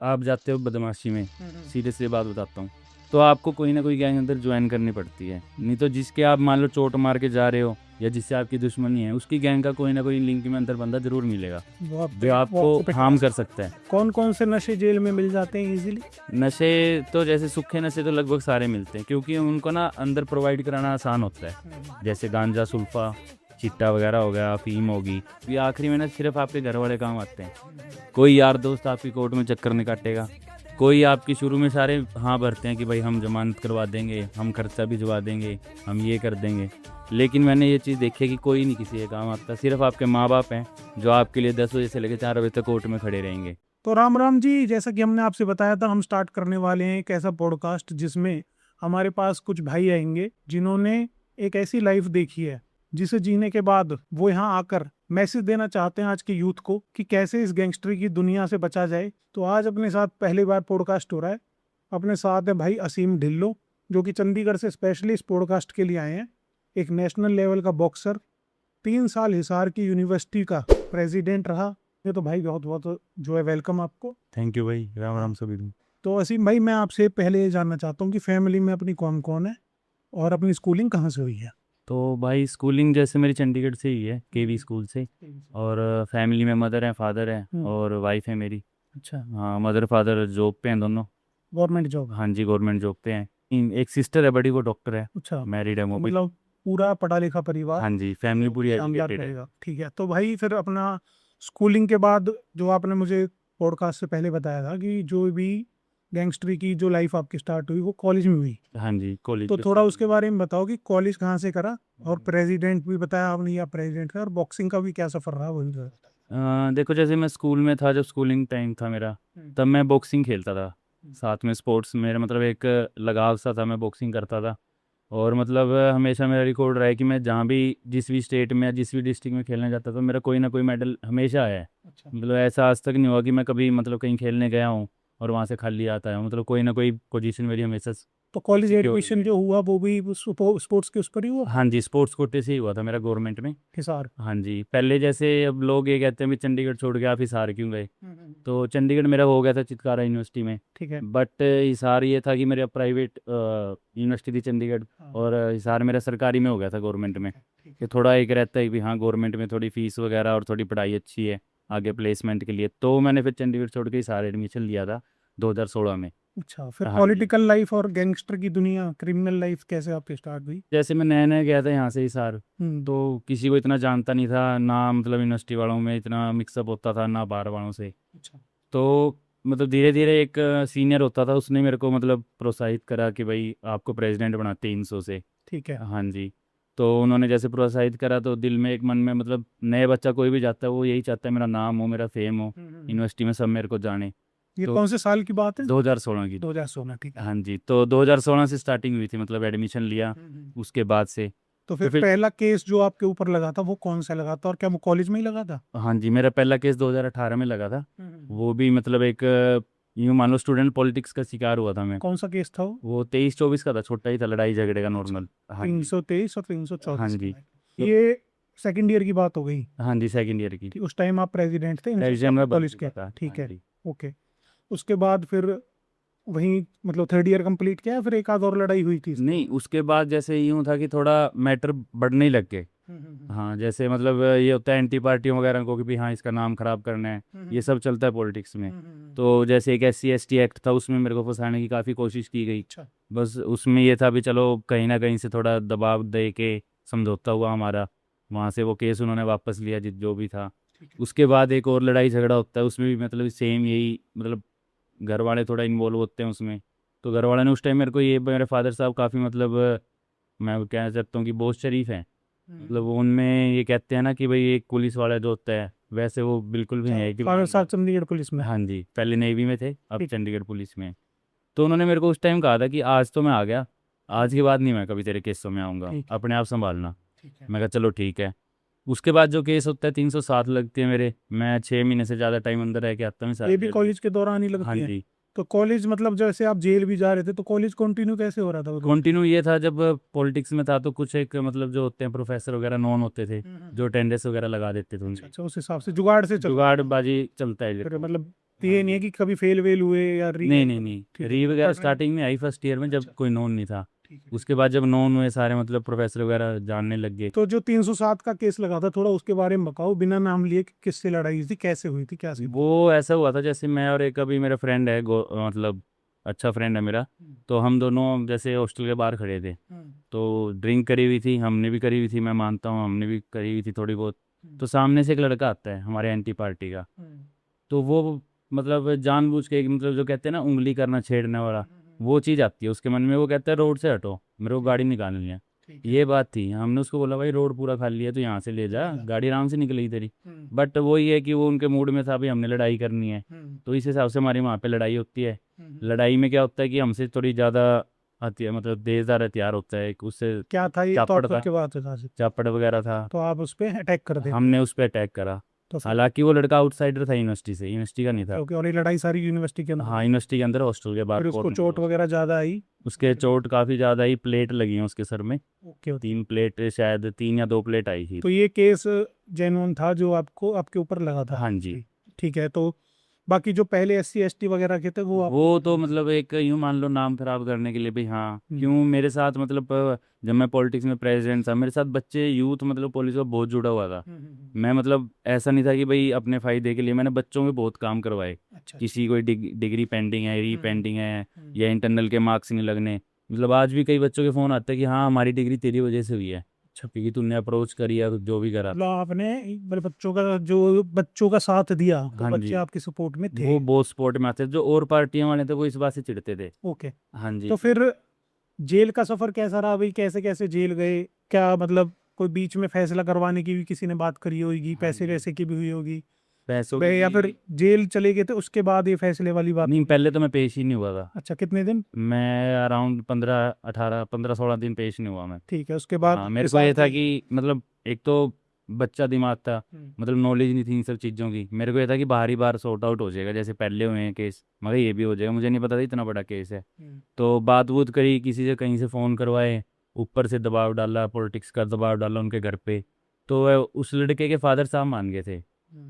आप जाते हो बदमाशी में, सीधे सीधे बात बताता हूँ, तो आपको कोई ना कोई गैंग अंदर ज्वाइन करनी पड़ती है। नहीं तो जिसके आप मान लो चोट मार के जा रहे हो या जिससे आपकी दुश्मनी है, उसकी गैंग का कोई ना कोई लिंक में अंदर बंदा जरूर मिलेगा जो आपको हार्म कर सकता है। कौन कौन से नशे जेल में मिल जाते हैं इजीली? नशे तो जैसे सूखे नशे तो लगभग सारे मिलते हैं, क्योंकि उनको ना अंदर प्रोवाइड कराना आसान होता है। जैसे गांजा, सुल्फा, चिट्टा वगैरह हो गया, अफीम होगी। ये आखिरी में ना सिर्फ आपके घर वाले काम आते हैं। कोई यार दोस्त आपकी कोर्ट में चक्कर नहीं काटेगा, कोई आपकी शुरू में सारे हाँ भरते हैं कि भाई हम जमानत करवा देंगे, हम खर्चा भिजवा देंगे, हम ये कर देंगे। लेकिन मैंने ये चीज़ देखी है कि कोई नहीं किसी के काम आता। सिर्फ आपके माँ बाप हैं जो आपके लिए 10 बजे से लेकर 4 बजे तक कोर्ट में खड़े रहेंगे। तो राम राम जी, जैसा कि हमने आपसे बताया था, हम स्टार्ट करने वाले हैं एक ऐसा पॉडकास्ट जिसमें हमारे पास कुछ भाई आएंगे जिन्होंने एक ऐसी लाइफ देखी है जिसे जीने के बाद वो यहाँ आकर मैसेज देना चाहते हैं आज के यूथ को कि कैसे इस गैंगस्टर की दुनिया से बचा जाए। तो आज अपने साथ पहली बार पॉडकास्ट हो रहा है। अपने साथ है भाई असीम ढिल्लो, जो कि चंडीगढ़ से स्पेशली इस पॉडकास्ट के लिए आए हैं। एक नेशनल लेवल का बॉक्सर, 3 साल हिसार की यूनिवर्सिटी का प्रेसिडेंट रहा। ये तो भाई बहुत बहुत जो है वेलकम आपको। थैंक यू भाई, राम राम सभी को। तो असीम भाई, मैं आपसे पहले ये जानना चाहता हूँ कि फैमिली में अपनी कौन कौन है और अपनी स्कूलिंग कहाँ से हुई है? तो भाई स्कूलिंग जैसे मेरी चंडीगढ़ से ही है, केवी स्कूल से। और फैमिली में मदर है, फादर है और वाइफ है मेरी। अच्छा, हाँ, मदर फादर जॉब पे हैं दोनों। Government job? हाँ जी, गवर्नमेंट जॉब पे हैं। एक सिस्टर है बड़ी, वो डॉक्टर है, अच्छा, मैरिड है वो भी। मतलब पूरा पढ़ा लिखा परिवार। हाँ जी, फैमिली पूरी शानदार एजुकेटेड है। रहेगा। ठीक है, तो भाई फिर अपना स्कूलिंग के बाद जो आपने मुझे पॉडकास्ट से पहले बताया था कि जो भी गैंगस्टरी की जो लाइफ आपकी स्टार्ट हुई वो कॉलेज में हुई, हाँ जी, कॉलेज तो पे थोड़ा starting उसके बारे में बताओ कि कॉलेज कहाँ से करा, और प्रेसिडेंट भी बताया आपने या प्रेसिडेंट का, और बॉक्सिंग का भी क्या सफर रहा वो भी बताओ। देखो जैसे मैं स्कूल में था, जब स्कूलिंग टाइम था मेरा, तब मैं बॉक्सिंग खेलता था। साथ में स्पोर्ट्स मेरा मतलब एक लगाव सा था, मैं बॉक्सिंग करता था। और मतलब हमेशा मेरा रिकॉर्ड रहा है कि मैं जहाँ भी जिस भी स्टेट में या जिस भी डिस्ट्रिक्ट में खेलने जाता था, मेरा कोई ना कोई मेडल हमेशा आया है। अच्छा, मतलब ऐसा आज तक नहीं हुआ कि मैं कभी मतलब कहीं खेलने गया हूँ और वहाँ से खाली आता है। मतलब कोई ना कोई पोजीशन मेरी हमेशा तो कॉलेज सिक्योर हुई एडमिशन है। जो हुआ वो भी स्पोर्ट्स के उस पर ही हुआ? हाँ जी, स्पोर्ट्स कोटे से ही हुआ था मेरा, गवर्नमेंट में। हिसार? हाँ जी, पहले जैसे अब लोग ये कहते हैं भी चंडीगढ़ छोड़ के आप हिसार क्यों गए। हम्म। तो चंडीगढ़ मेरा हो गया था चितकारा यूनिवर्सिटी में। ठीक है। बट हिसार ये था कि मेरा प्राइवेट यूनिवर्सिटी थी चंडीगढ़, हाँ, और हिसार मेरा सरकारी में हो गया था गवर्नमेंट में। ठीक कि है। थोड़ा एक रहता है कि हाँ गवर्नमेंट में थोड़ी फीस वगैरह और थोड़ी पढ़ाई अच्छी है आगे प्लेसमेंट के लिए। तो मैंने फिर चंडीगढ़ छोड़ के हिसार एडमिशन लिया था 2016 में। अच्छा, फिर हाँ जी, पॉलिटिकल लाइफ और गैंगस्टर की दुनिया, क्रिमिनल लाइफ कैसे आपकी स्टार्ट हुई? जैसे मैं नया नया गया था यहाँ से हिसार, हम्म। तो किसी को इतना जानता नहीं था ना, मतलब यूनिवर्सिटी वालों में इतना मिक्सअप होता था ना बाहर वालों से। अच्छा। तो मतलब धीरे धीरे एक सीनियर होता था, उसने मेरे को मतलब प्रोत्साहित करा कि भाई आपको प्रेसिडेंट बनाते हैं 300 से। ठीक है। हाँ जी, तो उन्होंने जैसे प्रोत्साहित करा तो दिल में एक मन में मतलब नए बच्चा कोई भी जाता है वो यही चाहता है मेरा नाम हो, मेरा फेम हो, यूनिवर्सिटी में सब मेरे को जाने। ये तो कौन से साल की बात है? 2016 की। 2016, ठीक है। हाँ जी, तो 2016 से स्टार्टिंग हुई थी, मतलब एडमिशन लिया उसके बाद से। तो फिर तो फिर पहला केस जो आपके ऊपर लगा था वो कौन सा लगा था, और क्या वो कॉलेज में ही लगा था? हाँ जी, मेरा पहला केस 2018 में लगा था। हम्म। वो भी मतलब एक यूँ मान लो स्टूडेंट पॉलिटिक्स का शिकार हुआ था मैं। कौन सा केस था वो? वो 23-24 का था, छोटा ही था, लड़ाई झगड़े का अच्छा, नॉर्मल। हाँ जी। 323 और हाँ 324 जी। का? तो ये सेकंड ईयर की बात हो गई? हाँ जी, सेकंड ईयर की। ठीक, उस टाइम आप प्रेसिडेंट थे एग्जाम में बन कॉलेज के? चुका था। हाँ ठीक है। जी। ओके। उसके बाद फिर वहीं मतलब थर्ड ईयर कंप्लीट किया, फिर एक आध और लड़ाई हुई थी इसके नहीं, बाद? उसके बाद जैसे यूँ था कि थोड़ा मैटर बढ़ने ही लग गए। हाँ, जैसे मतलब ये होता है एंटी पार्टियों वगैरह को कि भी हाँ इसका नाम खराब करना है, ये सब चलता है पॉलिटिक्स में। तो जैसे एक SC ST एक्ट था, उसमें मेरे को फंसाने की काफ़ी कोशिश की गई। अच्छा। बस उसमें ये था भी चलो कहीं ना कहीं से थोड़ा दबाव दे के समझौता हुआ हमारा, वहाँ से वो केस उन्होंने वापस लिया जित जो भी था। ठीक है। उसके बाद एक और लड़ाई झगड़ा होता है, उसमें भी मतलब सेम यही, मतलब घर वाले थोड़ा इन्वॉल्व होते हैं उसमें। तो घर वाले ने उस टाइम मेरे को, ये मेरे फादर साहब काफ़ी मतलब मैं कह सकता हूँ कि बहुत शरीफ हैं। मतलब वो उनमें ये कहते हैं ना कि भाई एक पुलिस वाला जो होता है वैसे वो बिल्कुल भी है कि फादर साहब चंडीगढ़ पुलिस में? हाँ जी, पहले नेवी में थे, अब ठीक है। चंडीगढ़ पुलिस में। तो उन्होंने मेरे को उस टाइम कहा था कि आज तो मैं आ गया, आज के बाद नहीं मैं कभी तेरे केसों में आऊँगा, ठीक है। अपने आप संभालना। ठीक है। मैं कहा चलो ठीक है। उसके बाद जो केस होता है 307 लगती है मेरे, मैं 6 महीने से ज़्यादा टाइम अंदर रह के आता हूँ ये सारी भी जगह। कॉलेज के दौरान ही हाँ लगती है? जी। तो कॉलेज मतलब जैसे आप जेल भी जा रहे थे तो कॉलेज कंटिन्यू कैसे हो रहा था उधर? कंटिन्यू ये था, जब पॉलिटिक्स में था तो कुछ एक मतलब जो होते हैं प्रोफेसर वगैरह नॉन होते थे, जो अटेंडेंस वगैरह लगा देते थे अच्छा उनकी। अच्छा, उस हिसाब से जुगाड़ से चल। जुगाड़बाजी चलता है फिर देखो। मतलब तो ये नहीं है कि कभी फेल वेल हुए या नहीं नहीं नहीं, ठीक है, री वगैरह पढ़ने- स्टार्टिंग में आई फर्स्ट ईयर में, जब अच्छा। कोई नोन नहीं था। ठीक है। उसके बाद जब नोन हुए सारे, मतलब प्रोफेसर वगैरह जानने लग गए। तो जो 307 का केस लगा था, थोड़ा उसके बारे में बताओ, बिना नाम लिए, कि किससे लड़ाई हुई थी, कैसे हुई थी, क्या सीन? वो ऐसा हुआ था, जैसे मैं और एक अभी मेरा फ्रेंड है, मतलब अच्छा फ्रेंड है मेरा। तो हम दोनों जैसे हॉस्टल के बाहर खड़े थे, तो ड्रिंक करी हुई थी, हमने भी करी हुई थी, मैं मानता हूँ हमने भी करी हुई थी थोड़ी बहुत। तो सामने से एक लड़का आता है हमारे एंटी पार्टी का, तो वो मतलब जानबूझ के, मतलब जो कहते हैं ना उंगली करना, छेड़ने वाला, वो चीज़ आती है उसके मन में। वो कहता है रोड से हटो, मेरे को गाड़ी निकालनी है। ये बात थी, हमने उसको बोला भाई रोड पूरा खाली है तो यहाँ से ले जा, गाड़ी आराम से निकलेगी तेरी। बट वो ये है कि वो उनके मूड में था, भाई हमने लड़ाई करनी है, तो इस हिसाब से हमारी वहाँ पे लड़ाई होती है। लड़ाई में क्या होता है कि हमसे थोड़ी ज़्यादा हथियार, मतलब देदार हथियार होता है एक, उससे क्या था ये, तो चापड़ आप था, उसके बाद बता सकते चापड़ वगैरह था। हैं। तो आप उस पर अटैक कर देते? हमने उस पर अटैक करा। तो फिर हालांकि वो लड़का आउटसाइडर था यूनिवर्सिटी से, यूनिवर्सिटी का नहीं था। ओके, और ये लड़ाई सारी यूनिवर्सिटी के अंदर? हाँ, यूनिवर्सिटी के अंदर हॉस्टल के बाहर फिर उसको कोर्ट में चोट close। वगैरह ज्यादा आई? उसके चोट काफ़ी ज़्यादा ही, प्लेट लगी हैं उसके सर में, ओके। 3 प्लेट शायद, 3 या 2 प्लेट आई थी। तो ये केस जेन्युइन था जो आपको आपके ऊपर लगा था? हाँ जी। ठीक है। तो बाकी जो पहले SC ST वगैरह के थे वो आप? वो तो मतलब एक यूँ मान लो नाम खराब करने के लिए भी, हाँ क्यों मेरे साथ, मतलब जब मैं पॉलिटिक्स में प्रेसिडेंट था, मेरे साथ बच्चे यूथ मतलब पुलिस का बहुत जुड़ा हुआ था। मैं मतलब ऐसा नहीं था कि भाई अपने फायदे के लिए, मैंने बच्चों में बहुत काम करवाए। अच्छा। किसी कोई डिग्री पेंडिंग है, री पेंडिंग है, या इंटरनल के मार्क्स नहीं लगने, मतलब आज भी कई बच्चों के फ़ोन आते हैं कि हाँ हमारी डिग्री तेरी वजह से हुई है, अच्छा क्योंकि तूने अप्रोच करी या जो भी करा। मतलब आपने मेरे बच्चों का साथ दिया, तो हाँ बच्चे जी, आपके सपोर्ट में थे? वो बहुत सपोर्ट में आते थे। जो और पार्टियां वाले थे वो इस बात से चिढ़ते थे। ओके। हाँ जी। तो फिर जेल का सफर कैसा रहा भाई, कैसे कैसे जेल गए, क्या मतलब कोई बीच में फैसला करवाने की भी किसी ने बात करी होगी, हाँ पैसे जी, वैसे की भी हुई होगी पैसों की भाई, या फिर भी। जेल चले गए थे उसके बाद ये फैसले वाली बात नहीं, हुई? पहले तो मैं पेश ही नहीं हुआ था। अच्छा, कितने दिन? मैं अराउंड 15 16 दिन पेश नहीं हुआ मैं। ठीक है, उसके बाद हाँ, के मेरे को ये साथ था ही? कि मतलब एक तो बच्चा दिमाग था, मतलब नॉलेज नहीं थी इन सब चीज़ों की। मेरे को ये था कि बाहर ही बाहर सॉर्ट आउट हो जाएगा, जैसे पहले हुए हैं केस, मगर ये भी हो जाएगा। मुझे नहीं पता था इतना बड़ा केस है। तो बात वूत करी, किसी से कहीं से फ़ोन करवाए, ऊपर से दबाव डाला, पॉलिटिक्स का दबाव डाला उनके घर पे। तो उस लड़के के फादर साहब मान गए थे,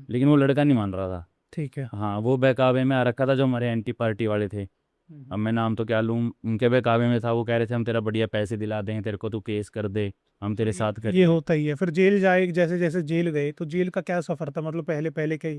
लेकिन वो लड़का नहीं मान रहा था। ठीक है। हाँ, वो बहकावे में आ रखा था, जो हमारे एंटी पार्टी वाले थे। अब मैं नाम तो क्या लूँ, उनके बहकावे में था। वो कह रहे थे हम तेरा बढ़िया पैसे दिला दें तेरे को, तू केस कर दे, हम तेरे साथ ये करेंगे। होता ही है। फिर जेल जाए, जैसे जैसे जेल गए तो जेल का क्या सफर था, मतलब पहले पहले के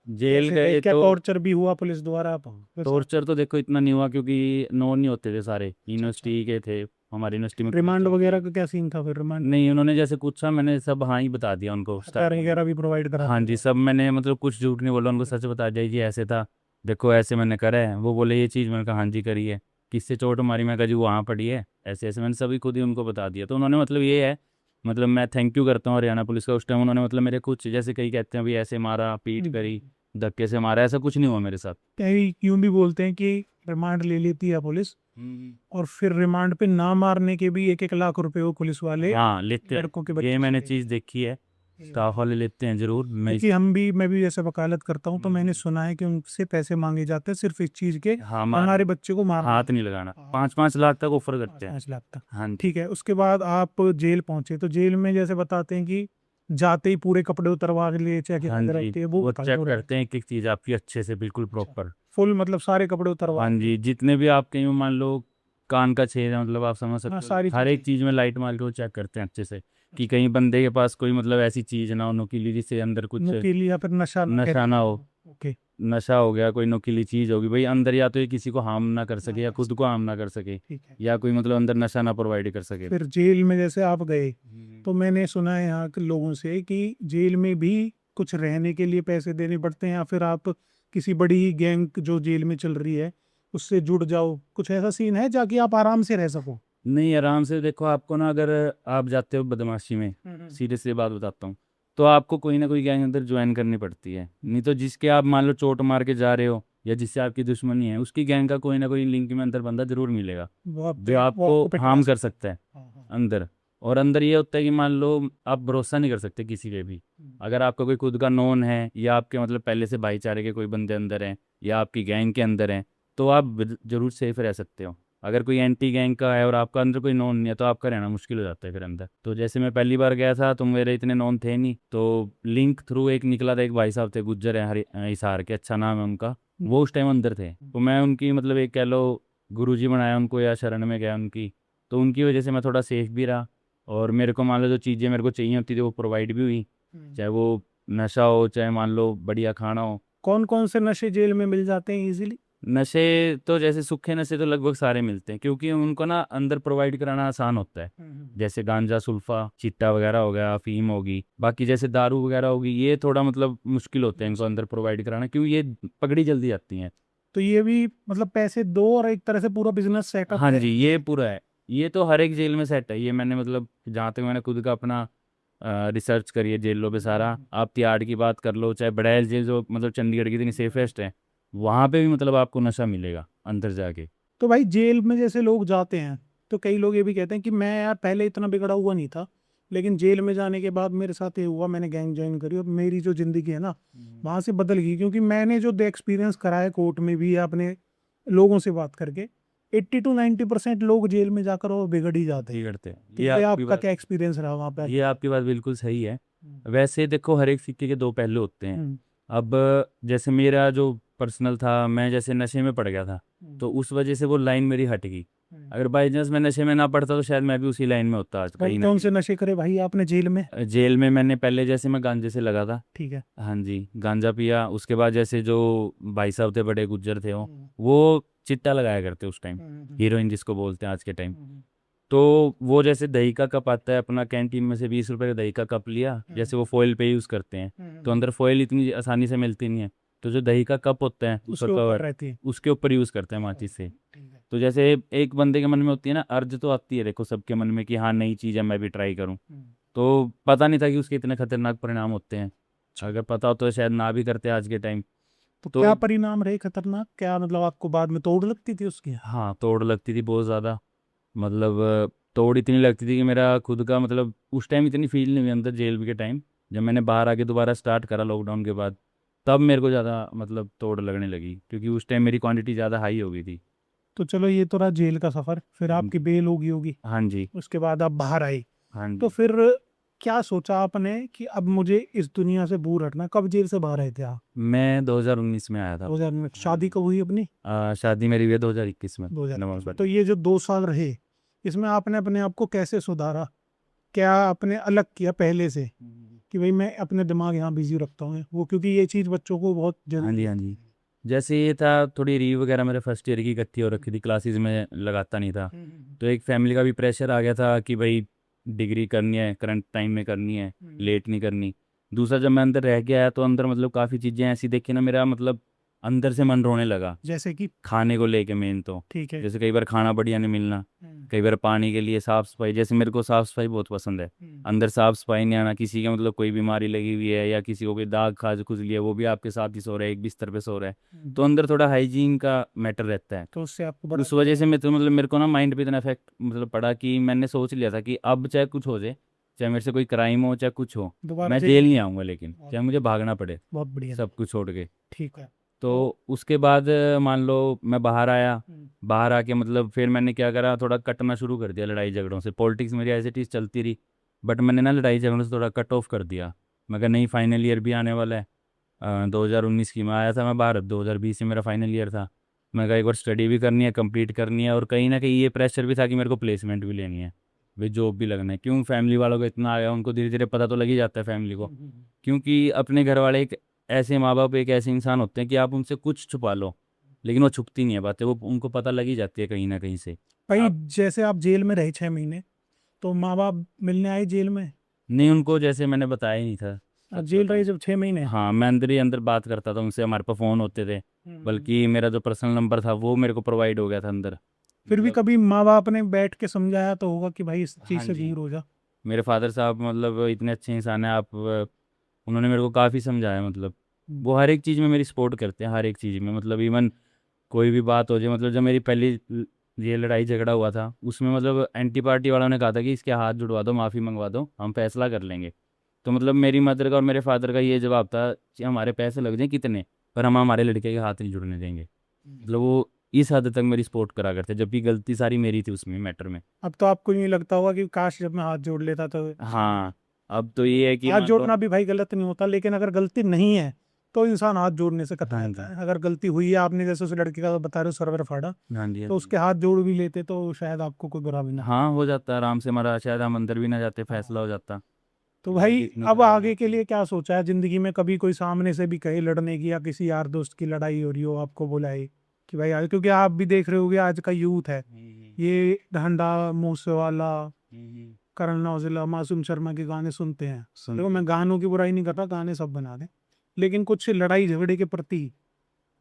जेल कैसे गए, गए क्या तो टॉर्चर भी हुआ पुलिस द्वारा आप के साथ? टॉर्चर तो देखो इतना नहीं हुआ, क्योंकि नॉन नहीं होते थे सारे, यूनिवर्सिटी के थे, हमारी यूनिवर्सिटी में पुलिस रिमांड चलती वगैरह है। का क्या सीन था फिर, रिमांड नहीं, उन्होंने जैसे पूछा मैंने सब हाँ ही बता दिया उनको हथियार स्टार्टिंग में। वगैरह भी प्रोवाइड हाँ कराते जी, थे? सब मैंने मतलब कुछ झूठ नहीं बोला, उनको सच बता दिया जी ऐसे था, देखो ऐसे मैंने करा है। वो बोले ये चीज़, मैंने कहा हाँ जी करी है। किससे चोट मारी, मैं कहा जी वहाँ पड़ी है, ऐसे ऐसे मैंने सभी खुद ही उनको बता दिया। तो उन्होंने मतलब ये है, मतलब मैं थैंक यू करता हूँ हरियाणा पुलिस का। उस टाइम उन्होंने मतलब मेरे कुछ, जैसे कई कहते हैं अभी ऐसे मारा, पीट करी, धक्के से मारा, ऐसा कुछ नहीं हुआ मेरे साथ। कई यूं भी बोलते हैं कि रिमांड ले लेती है पुलिस, और फिर रिमांड पे ना मारने के भी 1 1 लाख रुपए वो पुलिस वाले हाँ लेते लड़कों के हैं, ये बच्चे से मैंने लेते चीज़ देखी है, हैं। स्टाफ वाले लेते हैं ज़रूर। क्योंकि मैं भी जैसे वकालत करता हूँ, तो मैंने सुना है कि उनसे पैसे मांगे जाते हैं सिर्फ इस चीज के, हाँ, हमारे बच्चे को मारना हाथ नहीं लगाना, है। 5 5 लाख तक ऑफर पाँच करते हैं। 5 लाख तक। हाँ जी। ठीक है, उसके बाद आप जेल पहुंचे, तो जेल में जैसे बताते हैं कि जाते ही पूरे कपड़े उतरवा के लिए चेक हाँ जी, रहती है, वो वो बताइए चेक थोड़ा। करते हैं एक एक चीज़ आपकी अच्छे से, बिल्कुल अच्छा, प्रॉपर। फुल मतलब सारे कपड़े उतरवा हाँ के? जी, जितने भी आपके यूँ मान लो कान का छेद है, मतलब आप समझ हाँ, सकते हो, सारी हर चीजें। एक चीज़ में लाइट मार के वो चेक करते हैं अच्छे से, कि कहीं बंदे के पास कोई मतलब ऐसी चीज़ ना हो नुकीली, जिससे अंदर कुछ नुकीली या फिर नशा ना नशा ना हो। ओके। नशा हो गया, कोई नुकीली चीज़ होगी भाई अंदर, या तो ये किसी को हार्म ना कर सके, या खुद को हार्म ना कर सके, ठीक है। या कोई मतलब अंदर नशा ना प्रोवाइड कर सके। फिर जेल में जैसे आप गए, हम्म। तो मैंने सुना है यहाँ के लोगों से कि जेल में भी कुछ रहने के लिए पैसे देने पड़ते हैं, या फिर आप किसी बड़ी गैंग जो जेल में चल रही है उससे जुड़ जाओ, कुछ ऐसा सीन है जाकि आप आराम से रह सको? नहीं, आराम से देखो, आपको ना अगर आप जाते हो बदमाशी में, हम्म। सीरियसली बात बताता हूँ, तो आपको कोई ना कोई गैंग अंदर ज्वाइन करनी पड़ती है। नहीं तो जिसके आप मान लो चोट मार के जा रहे हो, या जिससे आपकी दुश्मनी है, उसकी गैंग का कोई ना कोई लिंक में अंदर बंदा जरूर मिलेगा, जो वो आपको आपको पिटवा हार्म कर सकता सकता है है। हाँ, हाँ। अंदर। और अंदर ये होता है कि मान लो आप भरोसा नहीं कर सकते किसी पे भी। अगर आपका कोई खुद का नोन है, या आपके मतलब पहले से भाईचारे के कोई बंदे अंदर हैं, या आपकी गैंग के अंदर हैं, तो आप जरूर सेफ रह सकते हो। अगर कोई एंटी गैंग का है और आपका अंदर कोई नोन नहीं है, तो आपका रहना मुश्किल हो जाता है फिर अंदर। तो जैसे मैं पहली बार गया था, तो मेरे इतने नोन थे नहीं, तो लिंक थ्रू एक निकला था, एक भाई साहब थे, गुज्जर है, हिसार के, अच्छा नाम है उनका, वो उस टाइम अंदर थे, तो मैं उनकी मतलब एक कह लो गुरुजी बनाया उनको या शरण में गया उनकी, तो उनकी वजह से मैं थोड़ा सेफ भी रहा। और मेरे को मान लो जो चीज़ें मेरे को चाहिए होती थी वो प्रोवाइड भी हुई, चाहे वो नशा हो चाहे मान लो बढ़िया खाना हो। कौन कौन से नशे जेल में मिल जाते हैं इजीली? नशे तो जैसे सूखे नशे तो लगभग सारे मिलते हैं, क्योंकि उनको ना अंदर प्रोवाइड कराना आसान होता है। जैसे गांजा सुल्फा चिट्टा वगैरह हो गया, अफीम होगी, बाकी जैसे दारू वगैरह होगी, ये थोड़ा मतलब मुश्किल होते हैं इनको अंदर प्रोवाइड कराना, क्योंकि ये पकड़ी जल्दी जाती हैं। तो ये भी मतलब पैसे दो और एक तरह से पूरा बिजनेस सेटअप हाँ है। जी, ये पूरा है, ये तो हर एक जेल में सेट है। ये मैंने मतलब जहाँ तक मैंने खुद का अपना रिसर्च करी है जेलों पे सारा, आप तिहाड़ की बात कर लो चाहे बड़ैल जेल जो मतलब चंडीगढ़ की इतनी सेफेस्ट है, वहाँ पे भी मतलब आपको नशा मिलेगा अंदर जाके। तो भाई जेल में जैसे लोग जाते हैं, तो कई लोग ये भी कहते हैं कि मैं यार पहले इतना बिगड़ा हुआ नहीं था, लेकिन जेल में जाने के बाद मेरे साथ ये हुआ, मैंने गैंग ज्वाइन करी और मेरी जो जिंदगी है ना वहां से बदल गई, क्योंकि मैंने जो एक्सपीरियंस करा है कोर्ट में भी या अपने लोगों से बात करके, 80 to 90% लोग जेल में जाकर और बिगड़ ही जाते हैं। बिगड़ते हैं, तो ये ये आपकी आपका बात क्या एक्सपीरियंस रहा वहां पे? ये आपकी बात बिल्कुल सही है। वैसे देखो हर एक सिक्के के दो पहलू होते हैं। हम्म, अब जैसे मेरा जो पर्सनल था, मैं जैसे नशे में पड़ गया था, तो उस वजह से वो लाइन मेरी हट गई। अगर बाई चांस मैं नशे में ना पड़ता तो शायद मैं भी उसी लाइन में होता आज कौन कहीं ना कौन से कहीं। नशे करे भाई आपने जेल में? जेल में मैंने पहले जैसे मैं गांजे से लगा था। ठीक है। हाँ जी, गांजा पिया, उसके बाद जैसे जो भाई साहब थे बड़े गुज्जर थे वो चिट्टा लगाया करते उस टाइम, हीरोइन जिसको बोलते हैं आज के टाइम। तो वो जैसे दही का कप आता है अपना कैंटीन में से, 20 रुपए का दही का कप लिया, जैसे वो फॉइल पे यूज़ करते हैं, तो अंदर फॉइल इतनी आसानी से मिलती नहीं है, तो जो दही का कप होता है उसका उसके ऊपर कवर, रहती है। उसके ऊपर यूज़ करते हैं माचिस से। ठीक है। तो जैसे एक बंदे के मन में होती है ना अर्ज, तो आती है देखो सबके मन में कि हाँ नई चीज़ है मैं भी ट्राई करूँ। तो पता नहीं था कि उसके इतने खतरनाक परिणाम होते हैं, अगर पता हो तो शायद ना भी करते आज के टाइम। तो तो क्या परिणाम रहे खतरनाक? क्या मतलब आपको बाद में तोड़ लगती थी उसकी? हाँ, तोड़ लगती थी बहुत ज़्यादा, मतलब तोड़ इतनी लगती थी कि मेरा खुद का मतलब उस टाइम इतनी फील नहीं हुई अंदर जेल के टाइम। जब मैंने बाहर आके दोबारा स्टार्ट करा लॉकडाउन के बाद, तब मेरे को ज़्यादा मतलब तोड़ लगने लगी, क्योंकि उस टाइम मेरी क्वांटिटी ज़्यादा हाई हो गई थी। तो चलो ये तो रहा जेल का सफर, फिर आपकी बेल होगी होगी, हाँ जी। उसके बाद आप बाहर आए। हाँ तो जी। फिर क्या सोचा आपने कि अब मुझे इस दुनिया से दूर हटना? कब जेल से बाहर आए थे आप? मैं 2019 में आया था। 2000 में? हाँ शादी जी। कब हुई अपनी? शादी मेरी हुई है 2021 में 2000। नवंबर तो में। ये जो 2 साल रहे, इसमें आपने अपने आप को कैसे सुधारा? क्या आपने अलग किया पहले से कि भाई मैं अपने दिमाग यहाँ बिजी रखता हूँ वो, क्योंकि ये चीज़ बच्चों को बहुत हाँ जरूरी जी। है। हाँ जी। जैसे ये था, थोड़ी रीव वगैरह मेरे फर्स्ट ईयर की इकट्ठी हो रखी थी, क्लासेस में लगाता नहीं था, तो एक फैमिली का भी प्रेशर आ गया था कि भाई डिग्री करनी है, करंट टाइम में करनी है, लेट नहीं करनी। दूसरा जब मैं अंदर रह के आया तो अंदर मतलब काफ़ी चीज़ें ऐसी देखी ना, मेरा मतलब अंदर से मन रोने लगा। जैसे कि? खाने को लेके मेन तो, ठीक है। जैसे कई बार खाना बढ़िया नहीं मिलना, कई बार पानी के लिए साफ़ सफाई, जैसे मेरे को साफ़ सफाई बहुत पसंद है, अंदर साफ़ सफाई नहीं आना, किसी के मतलब कोई बीमारी लगी हुई है या किसी को कोई दाग खाज खुजली है, वो भी आपके साथ ही सो रहा है, एक बिस्तर पे सो रहा है, तो अंदर थोड़ा हाइजीन का मैटर रहता है। तो उससे आपको बड़ा उस वजह से मैं तो मतलब मेरे को ना माइंड पे इतना इफेक्ट मतलब पड़ा कि मैंने सोच लिया था कि अब चाहे कुछ हो जाए, चाहे मेरे से कोई क्राइम हो चाहे कुछ हो, दोबारा मैं जेल जेल नहीं? नहीं आऊँगा, लेकिन चाहे मुझे भागना पड़े बहुत बढ़िया। सब कुछ छोड़ के। ठीक है। तो तो उसके बाद मान लो मैं बाहर आया, बाहर आके मतलब फिर मैंने क्या करा, थोड़ा कटना शुरू कर दिया लड़ाई झगड़ों से। पॉलिटिक्स मेरी एज इट इज़ चलती रही, बट मैंने ना लड़ाई झगड़ों से थोड़ा कट ऑफ कर दिया। मैं कहा नहीं, फाइनल ईयर भी आने वाला है। 2019 की में आया था मैं बाहर, 2020 से मेरा फाइनल ईयर था। मैं कहा एक बार स्टडी भी करनी है, कंप्लीट करनी है, और कहीं ना कहीं ये प्रेशर भी था कि मेरे को प्लेसमेंट भी लेनी है, भाई जॉब भी लगना है। क्यों, फैमिली वालों को इतना आ गया, उनको धीरे धीरे पता तो लग ही जाता है फैमिली को, क्योंकि अपने घर वाले एक ऐसे माँ बाप एक ऐसे इंसान होते हैं कि आप उनसे कुछ छुपा लो लेकिन वो छुपती नहीं है बातें, वो उनको पता लग ही जाती है कहीं ना कहीं से। भाई आप जैसे आप जेल में रहे 6 महीने, तो माँ बाप मिलने आए जेल में? नहीं, उनको जैसे मैंने बताया ही नहीं था, आप सच जेल रहे बताऊं। जब 6 महीने? हाँ, मैं अंदर ही अंदर बात करता था उनसे, हमारे पास फ़ोन होते थे, बल्कि मेरा जो पर्सनल नंबर था वो मेरे को प्रोवाइड हो गया था अंदर, फिर भी मतलब। कभी माँ बाप ने बैठ के समझाया तो होगा कि भाई इस चीज़ हाँ से जी, दूर हो जा? मेरे फादर साहब मतलब इतने अच्छे इंसान हैं, आप उन्होंने मेरे को काफ़ी समझाया, मतलब हम्म। वो हर एक चीज़ में मेरी सपोर्ट करते हैं, हर एक चीज़ में, मतलब इवन कोई भी बात हो जाए, मतलब जब मेरी पहली ये लड़ाई झगड़ा हुआ था उसमें मतलब एंटी पार्टी वालों ने कहा था कि इसके हाथ जुड़वा दो, माफ़ी मंगवा दो, हम फैसला कर लेंगे। तो मतलब मेरी मदर का और मेरे फादर का ये जवाब था कि हमारे पैसे लग जाए कितने, पर हम हमारे लड़के के हाथ नहीं जुड़ने देंगे। मतलब वो इस हद तक मेरी सपोर्ट करा करते, जबकि गलती सारी मेरी थी उसमें मैटर में। अब तो आपको नहीं लगता होगा कि काश जब मैं हाथ जोड़ लेता तो? हाँ, अब तो ये है कि हाथ मान लो। जोड़ना भी भाई गलत नहीं होता, लेकिन अगर गलती नहीं है तो इंसान हाथ जोड़ने से हाँ कतराता जी। है। अगर गलती हुई है, आपने जैसे उस लड़के का बता रहे हो सर्वर फाड़ा, हाँ जी, हाँ तो जी। उसके हाथ जोड़ भी लेते तो शायद आपको कोई बुरा भी ना। हाँ, हो जाता आराम से, हमारा शायद हम अंदर भी ना जाते, फैसला हो जाता तो कि भाई भाई देखने अब को आगे जाना। के लिए क्या सोचा है जिंदगी में? कभी कोई सामने से भी कहे लड़ने की, या किसी यार दोस्त की लड़ाई हो रही हो, आपको बुलाए कि भाई आज, क्योंकि आप भी देख रहे होगे आज का यूथ है, ये ढंडा मूसेवाला, करण औजला, मासूम शर्मा के गाने सुनते हैं। देखो मैं गानों की बुराई नहीं कर रहा, गाने सब बना दें, लेकिन कुछ लड़ाई झगड़े के प्रति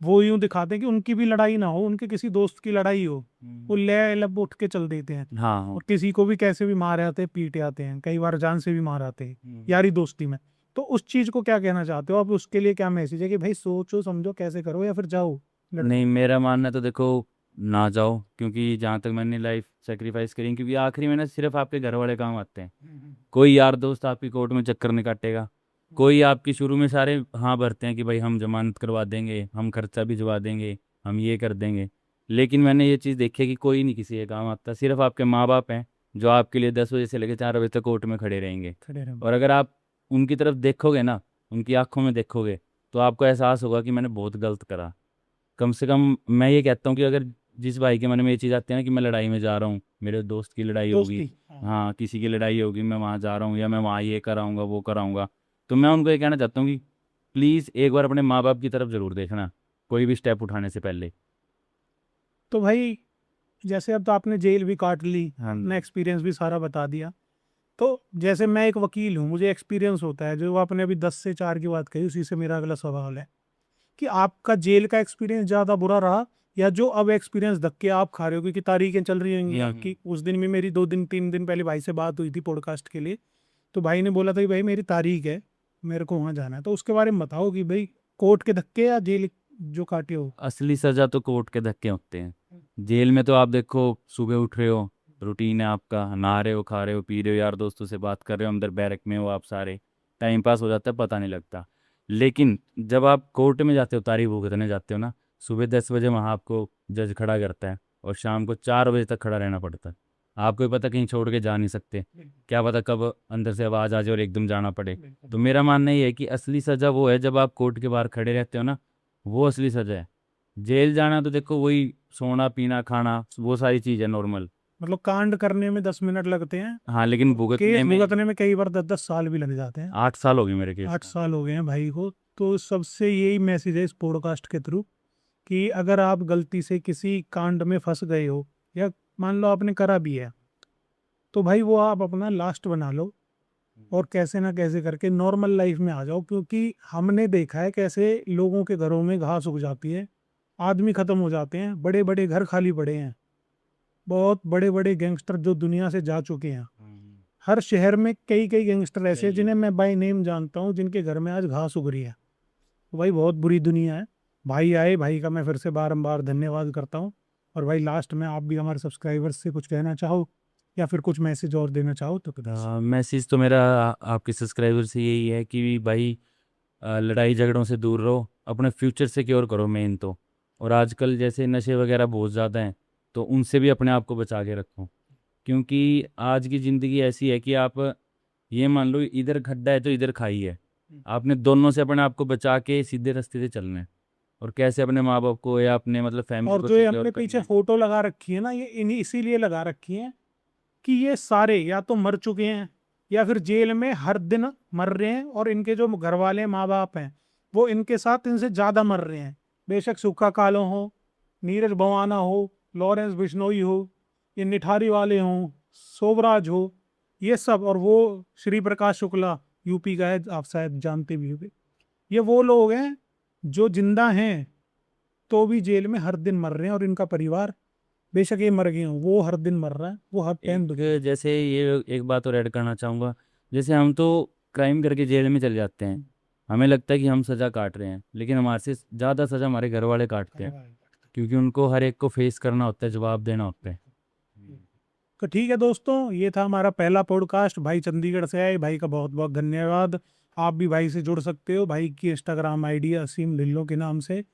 वो यूं दिखाते हैं कि उनकी भी लड़ाई ना हो, उनके किसी दोस्त की लड़ाई हो, वो ले लब उठ के चल देते हैं, हाँ। और किसी को भी कैसे भी मार आते हैं, पीटे आते हैं, कई बार जान से भी मार आते हैं यारी दोस्ती में। तो उस चीज को क्या कहना चाहते हो आप? उसके लिए क्या मैसेज है कि भाई सोचो समझो कैसे करो, या फिर जाओ लड़ने? नहीं, मेरा मानना है तो देखो, ना जाओ, क्योंकि जहाँ तक मैंने लाइफ सेक्रीफाइस करी, क्योंकि आखिरी में ना सिर्फ आपके घर वाले काम आते हैं। कोई यार दोस्त आपकी कोर्ट में चक्कर नहीं काटेगा, कोई आपकी शुरू में सारे हाँ भरते हैं कि भाई हम जमानत करवा देंगे, हम खर्चा भिजवा देंगे, हम ये कर देंगे। लेकिन मैंने ये चीज़ देखी है कि कोई नहीं किसी के काम आता, सिर्फ आपके माँ बाप हैं जो आपके लिए 10 बजे से लेकर 4 बजे तक कोर्ट में खड़े रहेंगे। खड़े रहो। और अगर आप उनकी तरफ देखोगे ना, उनकी आंखों में देखोगे, तो आपको एहसास होगा कि मैंने बहुत गलत करा। कम से कम मैं ये कहता हूँ कि अगर जिस भाई के मन में ये चीज़ आती है ना कि मैं लड़ाई में जा रहा हूँ, मेरे दोस्त की लड़ाई होगी, दोस्ती, हाँ। हाँ किसी की लड़ाई होगी, मैं वहाँ जा रहा हूँ या मैं वहाँ ये कराऊंगा वो कराऊंगा, तो मैं उनको ये कहना चाहता हूँ कि प्लीज़ एक बार अपने माँ बाप की तरफ ज़रूर देखना, कोई भी स्टेप उठाने से पहले। तो भाई जैसे अब तो आपने जेल भी काट ली, हाँ अपना जी। एक्सपीरियंस भी सारा बता दिया, तो जैसे मैं एक वकील हूँ, मुझे एक्सपीरियंस होता है, जो आपने अभी 10 से 4 की बात कही, उसी से मेरा अगला सवाल है कि आपका जेल का एक्सपीरियंस ज़्यादा बुरा रहा, या जो अब एक्सपीरियंस धक्के आप खा रहे हो, क्योंकि तारीखें चल रही होंगी आपकी। उस दिन भी मेरी 2 दिन 3 दिन पहले भाई से बात हुई थी पॉडकास्ट के लिए, तो भाई ने बोला था कि भाई मेरी तारीख है, मेरे को वहाँ जाना है। तो उसके बारे में बताओ कि भाई कोर्ट के धक्के या जेल जो काटे हो? असली सज़ा तो कोर्ट के धक्के होते हैं। जेल में तो आप देखो, सुबह उठ रहे हो, रूटीन है आपका, नहा रहे हो, खा रहे हो, पी रहे हो, यार दोस्तों से बात कर रहे हो, अंदर बैरक में हो आप सारे, टाइम पास हो जाता है, पता नहीं लगता। लेकिन जब आप कोर्ट में जाते हो, तारीख भुगतने जाते हो ना, सुबह 10 बजे वहाँ आपको जज खड़ा करता है और शाम को 4 बजे तक खड़ा रहना पड़ता है। आपको भी पता कहीं छोड़ के जा नहीं सकते, क्या पता कब अंदर से आवाज़ आ जाए और एकदम जाना पड़े। तो मेरा मानना ये है कि असली सज़ा वो है जब आप कोर्ट के बाहर खड़े रहते हो ना, वो असली सज़ा है। जेल जाना तो देखो वही सोना पीना खाना वो सारी चीज़ है नॉर्मल। मतलब कांड करने में 10 मिनट लगते हैं, हाँ, लेकिन और भुगतने केस में भुगतने में कई बार 10-10 साल भी लग जाते हैं। 8 साल हो गए मेरे केस 8 को। साल हो गए हैं भाई को। तो सबसे यही मैसेज है इस पॉडकास्ट के थ्रू कि अगर आप गलती से किसी कांड में फंस गए हो, या मान लो आपने करा भी है, तो भाई वो आप अपना लास्ट बना लो, और कैसे ना कैसे करके नॉर्मल लाइफ में आ जाओ। क्योंकि हमने देखा है कैसे लोगों के घरों में घास उग जाती है, आदमी खत्म हो जाते हैं, बड़े बड़े घर खाली पड़े हैं, बहुत बड़े बड़े गैंगस्टर जो दुनिया से जा चुके हैं। हर शहर में कई कई गैंगस्टर ऐसे हैं जिन्हें मैं बाय नेम जानता हूँ, जिनके घर में आज घास उग रही है। तो भाई बहुत बुरी दुनिया है। भाई आए, भाई का मैं फिर से बारंबार धन्यवाद करता हूँ। और भाई लास्ट में आप भी हमारे सब्सक्राइबर्स से कुछ कहना चाहो, या फिर कुछ मैसेज और देना चाहो तो कुछ। मैसेज तो मेरा आपके सब्सक्राइबर से यही है कि भाई लड़ाई झगड़ों से दूर रहो, अपने फ्यूचर सिक्योर करो मेन तो। और आजकल जैसे नशे वगैरह बहुत ज़्यादा हैं, तो उनसे भी अपने आप को बचा के रखो, क्योंकि आज की ज़िंदगी ऐसी है कि आप ये मान लो इधर खड्डा है तो इधर खाई है, आपने दोनों से अपने आप को बचा के सीधे रास्ते से चलना है। और कैसे अपने माँ बाप को या अपने मतलब फैमिली और को जो ये सिक्योर हमने करना पीछे है। फोटो लगा रखी है ना, ये इन्हीं इसीलिए लगा रखी है कि ये सारे या तो मर चुके हैं, या फिर जेल में हर दिन मर रहे हैं, और इनके जो घर वाले माँ बाप हैं वो इनके साथ इनसे ज़्यादा मर रहे हैं। बेशक सुक्खा कालो हो, नीरज भवाना हो, लॉरेंस बिश्नोई हो, ये निठारी वाले हों, सोबराज हो, ये सब, और वो श्री प्रकाश शुक्ला यूपी का है, आप शायद जानते भी होंगे। ये वो लोग हैं जो जिंदा हैं तो भी जेल में हर दिन मर रहे हैं, और इनका परिवार बेशक ये मर गए हों, वो हर दिन मर रहा है, वो हर टाइम दुखी है। एक जैसे ये एक बात और ऐड करना चाहूँगा, जैसे हम तो क्राइम करके जेल में चले जाते हैं, हमें लगता है कि हम सज़ा काट रहे हैं, लेकिन हमारे से ज़्यादा सज़ा हमारे घर वाले काटते हैं, क्योंकि उनको हर एक को फेस करना होता है, जवाब देना होता है। तो ठीक है दोस्तों, ये था हमारा पहला पॉडकास्ट। भाई चंडीगढ़ से आए, भाई का बहुत बहुत धन्यवाद। आप भी भाई से जुड़ सकते हो, भाई की इंस्टाग्राम आईडी है असीम ढिल्लों के नाम से,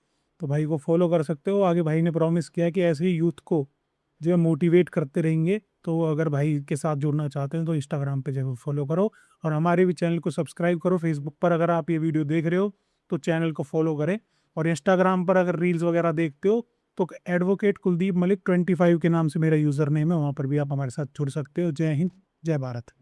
तो भाई को फॉलो कर सकते हो। आगे भाई ने प्रॉमिस किया है कि ऐसे ही यूथ को जो है मोटिवेट करते रहेंगे। तो अगर भाई के साथ जुड़ना चाहते हैं तो इंस्टाग्राम पे जरूर फॉलो करो, और हमारे भी चैनल को सब्सक्राइब करो। फेसबुक पर अगर आप ये वीडियो देख रहे हो तो चैनल को फॉलो करें। और इंस्टाग्राम पर अगर रील्स वगैरह देखते हो तो एडवोकेट कुलदीप मलिक 25 के नाम से मेरा यूज़र नेम है, वहाँ पर भी आप हमारे साथ जुड़ सकते हो। जय हिंद, जय भारत।